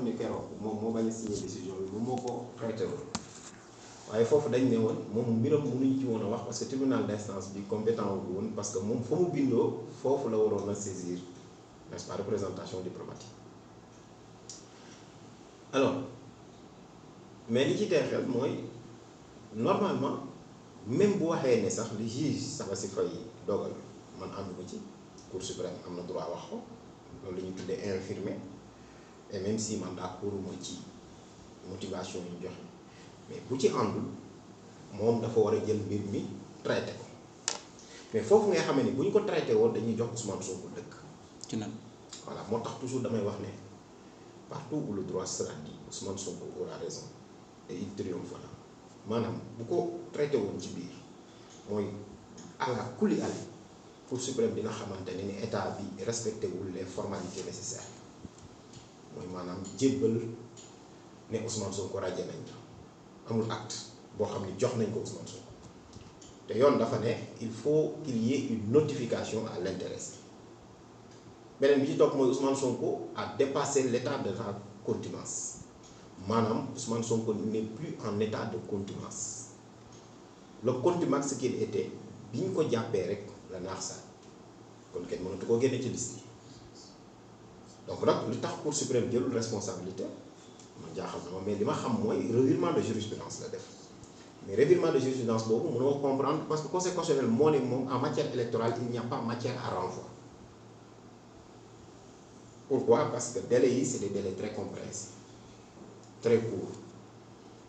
xam ne keroog moom moo bañ a signé décision bi moom moo ko traité woon waaye foofu dañ ne woon moom mbiram mënuñ ci woon a wax parce que tribunal d'instance bi compétent wu woon parce que moom fa mu bindoo foofu la waroon a saisir n'est-ce pas représentation diplomatique alors mais li ci tey xel mooy normalement même bu waxee ne sax li juge Sabassy Faye dogal man ànduma ci Cour suprême am na droit wax ko loolu la ñuy tuddee infirmé et même si man d'accorduma ci motivation yi ñu joxe mais bu ci àndul moom dafa war a jël mbir mi traité ko mais foofu ngay xamee ni bu ñu ko traité woon dañuy jox Ousmane Sonko dëkk. ci nan voilà moo tax toujours damay wax ne partout où le droit sera dit Ousmane Sonko aura raison et il triomphera maanaam bu ko traité woon ci biir mooy ala kulli ali Cour suprême dina xamante ne ni état bi respecté wul les formalités nécessaires mooy maanaam jébbal ne Ousmane Sonko radié nañ ko amul acte boo xam ne jox nañ ko Ousmane Sonko te yoon dafa ne il faut qu'il y ait une notification à l'intéressé beneen bi ci topp mooy Ousmane Sonko a dépassé l'état de la contumace maanaam Ousmane Sonko n'est plus en état de contumace le contumace ce qu'il était bi ñu ko jàppee rek la naax saay kon kenn mënatu koo génne ci liste yi donc nag li tax Cour suprême jëlul responsabilité ma jaaxal na ma mais li ma xam mooy revirement de jurisprudence la def mais revirement de jurisprudence boobu mënoo comprendre parce que conseil constitutionnel moo ne moom en matière électorale il n'y a pas matière à renvoi. Pourquoi? Parce que délai yi c'est des délais très compréhensibles très courts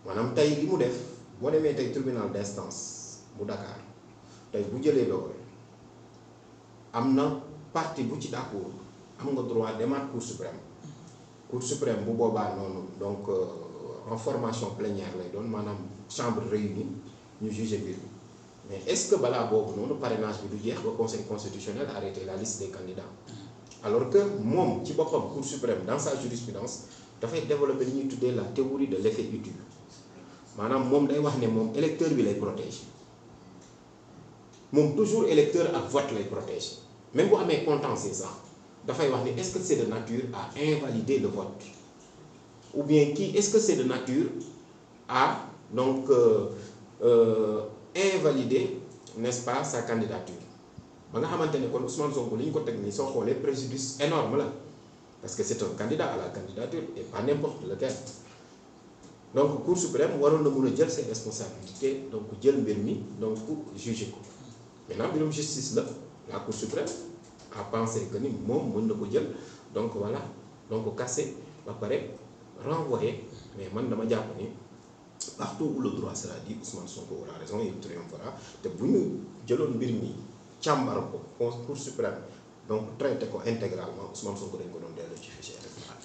maanaam tey li mu def boo demee tey tribunal d'instance bu Dakar tey bu jëlee dogal am na partie bu ci d'accord am nga droit demaat cour suprême bu boobaa noonu donc en formation plénière lay doon maanaam chambre réunie ñu juger mbir mi mais est-ce que balaa boobu noonu parrainage bi du jeex ba conseil constitutionnel arrêter la liste des candidats alors que moom ci boppam cour suprême dans sa jurisprudence dafay développer li ñuy tuddee la théorie de l'effet utile maanaam moom day wax ne moom électeur bi lay protéger moom toujours électeur ak vote lay protéger même bu amee contentieux sax dafay wax ni est-ce que c'est de nature à invalider le vote ou bien kii est-ce que c'est de nature à donc invalider n'est-ce pas sa candidature ba nga xamante ne kon Ousmane Sonko li ñu ko teg nii soo xoolee préjudice énorme la parce que c'est un candidat à la candidature et pas n'importe lequel donc Cour suprême waroon na mën a jël ses responsabilités donc jël mbir mi donc juger ko maintenant mbirum justice la Cour suprême a pensé que ni moom mën na ko jël donc voilà donc casser ba pare renvoyer mais man dama jàpp ni partout où le droit sera dit Ousmane Sonko aura raison il triomphera te bu ñu jëloon mbir mi càmbar ko Cour suprême donc traité ko intégralement Ousmane Sonko dañ ko doon delloo ci fichier électoral.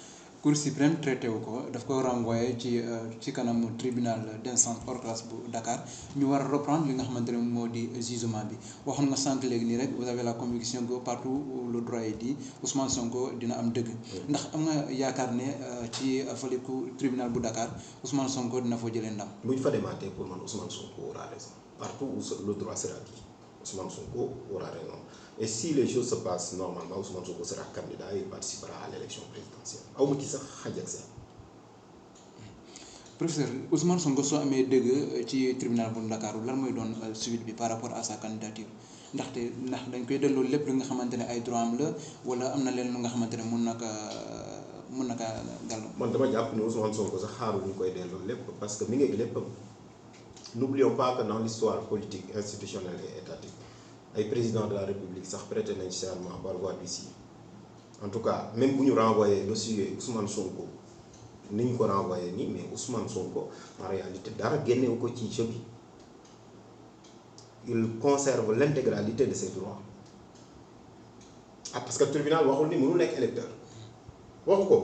Cour suprême traité wu ko daf ko renvoyé ci kanamu tribunal d'instance hors classe bu Dakar ñu war a reprendre li nga xamante ne moo di jugement bi waxoon nga sànq léegi nii rek vous avez la conviction que partout où le droit est dit Ousmane Sonko dina am dëgg. ndax am nga yaakaar ne ci faliku tribunal bu Dakar Ousmane Sonko dina fa jëlee ndam. bu ñu fa demaatee pour man Ousmane Sonko aura raison partout où le droit sera dit Ousmane Sonko aura raison. Et si les choses se passent normalement, Ousmane Sonko sera candidat et il participera à l'élection présidentielle. aw ma ci sax xaj ak seen. Professeur Ousmane Sonko soo amee dëgg ci tribunal bu Ndakaaru lan mooy doon suite bi par rapport à sa candidature ndax dañ koy delloo lépp li nga xamante ne ay droit am la wala am na leen lu nga xamante ne mun na kaa gàll. man dama jàpp ne Ousmane Sonko sax xaaru ñu koy delloo lépp parce que mi ngi léppam n'oublions pas que dans l'histoire politique institutionnelle et étatique. ay président de la république sax prêté nañ serment par voie d'huissier en tout cas même bu ñu renvoyé dossier Ousmane Sonko ni ñu ko renvoyé nii mais Ousmane Sonko en réalité dara génnewu ko ci jeu bi il conserve l'intégralité de ses droits parce que tribunal waxul ni mënul nekk électeur waxu ko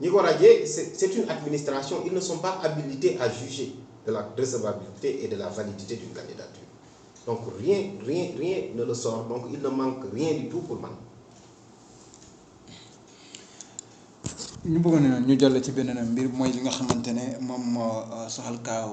ñi ko radié c'est une administration ils ne sont pas habilités à juger de la recevabilité et de la validité d'une candidature. Donc rien ne le sort donc il ne manque rien du tout pour man. ñu bëggoon ñu jàll ci beneen mbir mooy li nga xamante ne moom moo soxal kaaw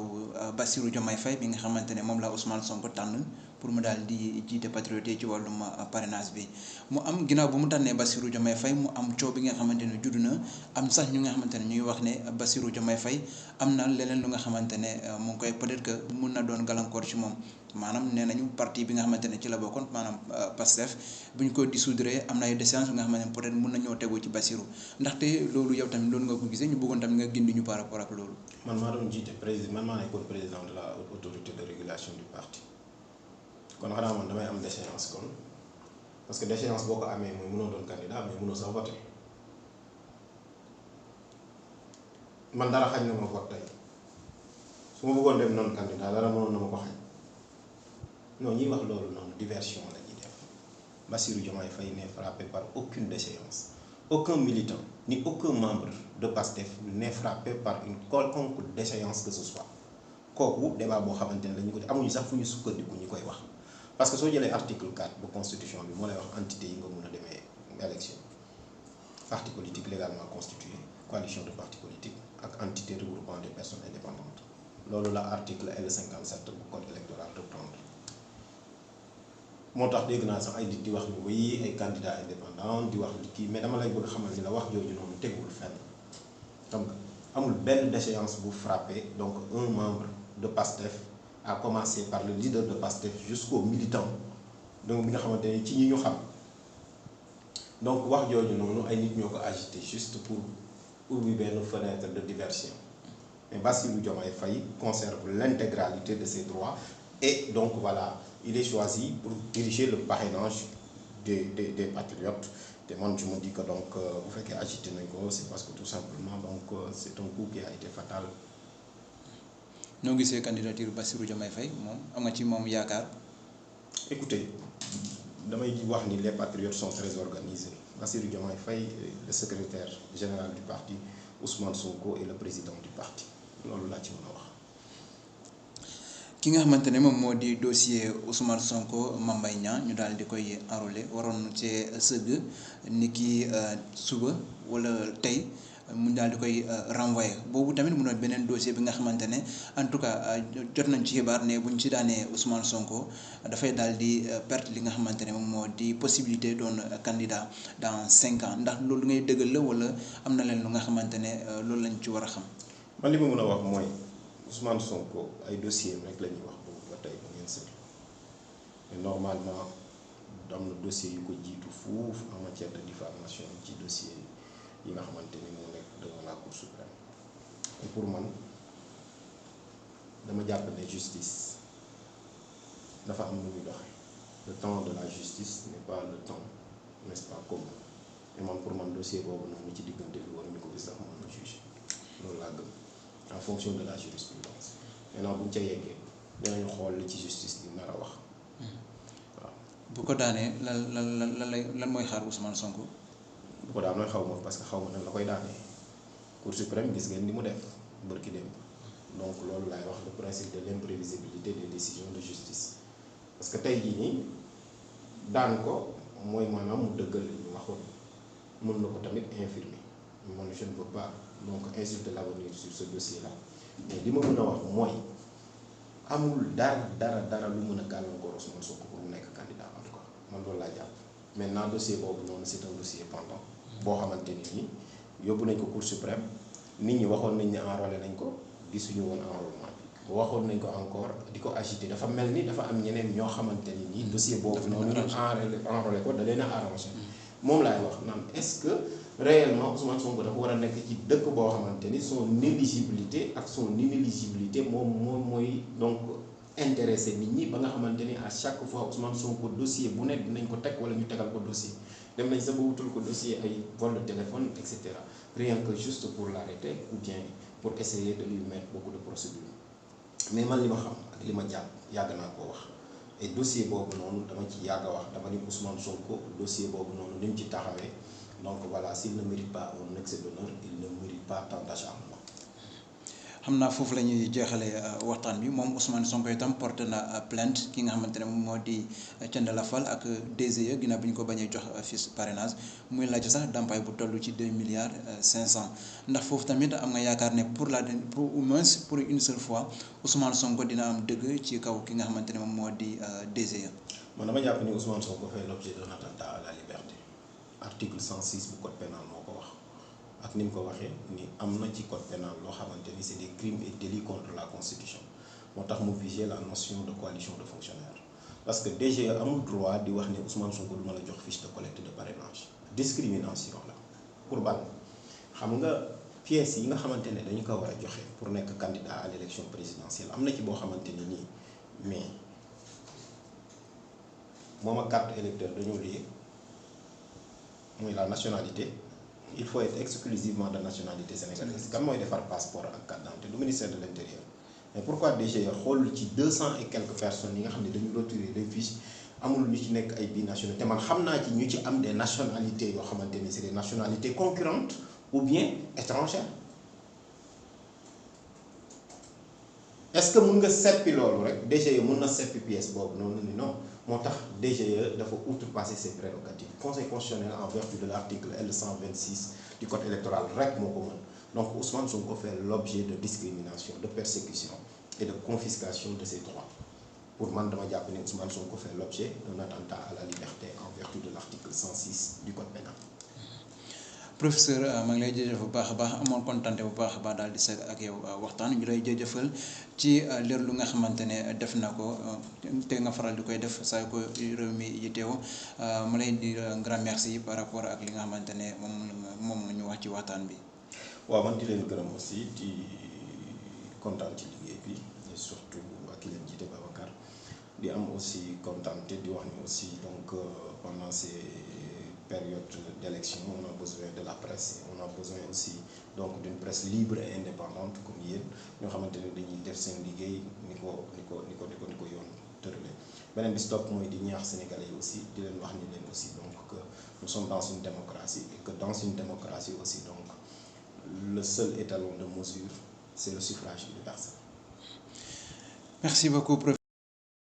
Bassirou Diomaye Faye bi nga xamante ne moom la Ousmane Sonko tànn pour mu daal di jiite patriote yi ci wàllum parrainage bi mu am ginnaaw bu mu tànnee Bassirou Diomaye Faye mu am coow bi nga xamante ne judd na am sax ñu nga xamante ne ñuy wax ne Bassirou Diomaye Faye am na leneen lu nga xamante ne mu ngi koy peut-être que mun na doon gàllankoor ci moom maanaam nee nañu parti bi nga xamante ne ci la bokkoon maanaam Pastef bu ñu ko dissoudre am na ay déchéances yu nga xamante ne peut-être mun nañoo tegu ci Bassirou ndaxte loolu yow tamit loolu nga ko gisee ñu bëggoon tamit nga gindi ñu par rapport ak loolu. man maa doon jiite président man maa nekkoon président de la autorité de régulation du parti kon xanaa man damay am déchéance kon parce que déchéance boo ko amee mooy mënoo doon candidat mais mënoo sax voter man dara xañ na ma vote tey su ma bëggoon dem noonu candidat dara mënoon na ma ko xañ non ñuy wax loolu noonu diversion la ñuy def. Bassirou Diomaye Faye n'est frappé par aucune déchéance aucun militant ni aucun membre de PASTEF n'est frappé par une quelconque déchéance que ce soit kooku débat boo xamante ne dañu ko amuñu sax fu ñu sukkandiku ñu koy wax parce que soo jëlee article 4 bu constitution bi moo lay wax entité yi nga mun a demee élection parti politique légalement constitué coalition de partis politiques ak entité regroupant des personnes indépendantes loolu la article L57 bu code électoral reprendre moo tax dégg naa sax ay nit di wax ni oui ay candidats indépendants di wax kii mais dama lay bëgg xamal ni la wax jooju noonu tegul fenn xam nga amul benn déchéance bu frappé donc un membre de PASTEF à commencer par le leader de PASTEF jusqu'au militant donc bi nga xamante ni ci ñi ñu xam donc wax jooju noonu ay nit ñoo ko agité juste pour ubbi benn fenêtre de diversion mais Bassirou Diomaye Faye conserve l'intégralité de ses droits et donc voilà il est choisi pour diriger le parrainage des patriotes te man je me dis que donc bu fekkee agité nañ ko c'est parce que tout simplement donc c'est un coup qui a été fatal. noo gisee candidature Bassirou Diomaye Faye moom am nga ci moom yaakaar. écoutez damay wax ni les patriotes sont très organisés Bassirou Diomaye Faye le secrétaire général du parti Ousmane Sonko et le président du parti loolu laa ci mën a wax. ki nga xamante ne moom moo di dossier Ousmane Sonko Mame Mbaye Niang ñu daal di koy enrôler waroon cee sëgg ni ki suba wala tey mu daal di koy renvoyer boobu tamit mu doon beneen dossier bi nga xamante ne en tout cas jot nañ ci xibaar ne buñ ci daanee Ousmane Sonko dafay daal di perte li nga xamante ne moom moo di possibilité doon candidat dans 5 ans ndax loolu ngay dëggal la wala am na leen lu nga xamante ne loolu lañ ci war a xam. man li ma mën a wax mooy. Ousmane Sonko ay dossier rek la ñuy wax boobu ba tey ba ngeen seetlu mais normalement am na dossier yu ko jiitu foofu en matière de diffamation ci dossier yi nga xamante ni moo nekk devant la Cour suprême et pour man dama jàpp ne justice dafa am lu muy doxe le temps de la justice n'est pas le temps n'est-ce pas commun et man pour man dossier boobu noonu ci diggante bi war ñu ko gis sax mën na juger loolu laa gëm en fonction de la jurisprudence maintenant bu ñu ca yeggee dinañu xool li ci justice bi nar a wax waaw. bu ko daanee lan mooy xaar Ousmane Sonko. bu ko daanoo xaw ma parce que xaw ma nan la koy daanee Cour suprême gis ngeen ni mu def bërki démb donc loolu laay wax le principe de l'imprévisibilité des décisions de justice parce que tey jii nii daan ko mooy maanaam mu dëggal li ñu waxoon mën na ko tamit infirmer man je ne veux pas. donc insulte l'avenir sur ce dossier là mais li ma mën a wax mooy amul dara lu mën a gàllankoor Ousmane Sonko pour mu nekk candidat en tout cas man loolu laa jàpp maintenant dossier boobu noonu c'est un dossier pendant boo xamante ni nii yóbbu nañ ko Cour suprême nit ñi waxoon nañ ne enrôlé nañ ko gisuñu woon enrôlement bi waxoon nañ ko encore di ko agité dafa mel ni dafa am ñeneen ñoo xamante ni nii dossier boobu noonu ñu enrôlé ko da leen a arrangé moom laay wax naan est-ce que réellement Ousmane Sonko dafa war a nekk ci dëkk boo xamante ni son éligibilité ak son inéligibilité moom mooy donc intéressé nit ñi ba nga xamante ni à chaque fois Ousmane Sonko dossier bu ne dinañ ko teg wala ñu tegal ko dossier dem nañ sa ba wutul ko dossier ay vol de téléphone et cetera rien que juste pour l'arrêter ou bien pour essayer de lui mettre beaucoup de procédures mais man li ma xam ak li ma jàpp yàgg naa koo wax et dossier boobu noonu dama ci yàgg a wax dama ni Ousmane Sonko dossier boobu noonu ni mu ci taxawee donc voilà s'il ne mérite pas un excès d'honneur il ne mérite pas tant d'acharnement. xam naa foofu la ñuy jeexalee waxtaan bi moom Ousmane Sonko itam porté na plainte ki nga xamante ne moom moo di Thiendella Fall ak DGE ginnaaw bi ñu ko bañee jox fiche parrainage muy laaj sax ndàmpaay bu toll ci 2 milliards 500 ndax foofu tamit am nga yaakaar ne pour au moins pour une seule fois Ousmane Sonko dina am dëgg ci kaw ki nga xamante ne moom moo di DGE. man dama jàpp ni Ousmane Sonko fait l'objet d'un attentat à la liberté article 106 bu code pénal moo ko wax ak ni mu ko waxee ni am na ci code pénal loo xamante ni c'est des crimes et délits contre la constitution moo tax mu viser la notion de coalition de fonctionnaires parce que DGE amul droit di wax ne Ousmane Sonko du mën a jox fiche de collecte de parrainage discrimination la pour ban xam nga pièces yi nga xamante ne dañu ko war a joxe pour nekk candidat à l'élection présidentielle am na ci boo xamante ni nii mais moom ak carte électeur dañoo lié muy la nationalité il faut être exclusivement de nationalité sénégalaise kan mooy defar passeport ak carte d'identité du ministère de l'intérieur mais pourquoi DGE xool ci 200 et quelques personnes yi nga xam ne dañu retirer les fiches amul ñu ci nekk ay binationaux te man xam naa ci ñu ci am des nationalités yoo xamante ni c'est des nationalités concurrentes ou bien étrangères est-ce que mun nga seppi loolu rek DGE mun na seppi pièce boobu noonu ni non moo tax DGE dafa outrepasser ses prérogatives conseil constitutionnel en vertu de l'article L126 du code électoral rek moo ko mën donc Ousmane Sonko fait l'objet de discrimination de persécution et de confiscation de ses droits pour man dama jàpp ne Ousmane Sonko fait l'objet d'un attentat à la liberté en vertu de l'article 106 du code pénal. Professeur maa ngi lay jërëjëf bu baax a baax amoon kontante bu baax a baax daal di seq ak yow waxtaan ñu lay jërëjëfal ci leer lu nga xamante ne def na ko te nga faral di koy def saa ko réew mi yitteewoo ma lay di grand merci par rapport ak li nga xamante ne moom la ñu wax ci waxtaan bi. waaw man di leen gërëm aussi di kontaan ci liggéey bi et surtout ak ki leen jiite Babacar di am aussi kontante di wax ni aussi donc pendant ces période d'élection on a besoin de la presse on a besoin aussi donc d'une presse libre et indépendante comme yéen ñoo xamante ne dañuy def seen liggéey ni ko yoon tëralee beneen bi stop mooy di ñaax sénégalais yi aussi di leen wax ni leen aussi donc que nous sommes dans une démocratie et que dans une démocratie aussi donc le seul étalon de mesure c'est le suffrage universel. Merci beaucoup.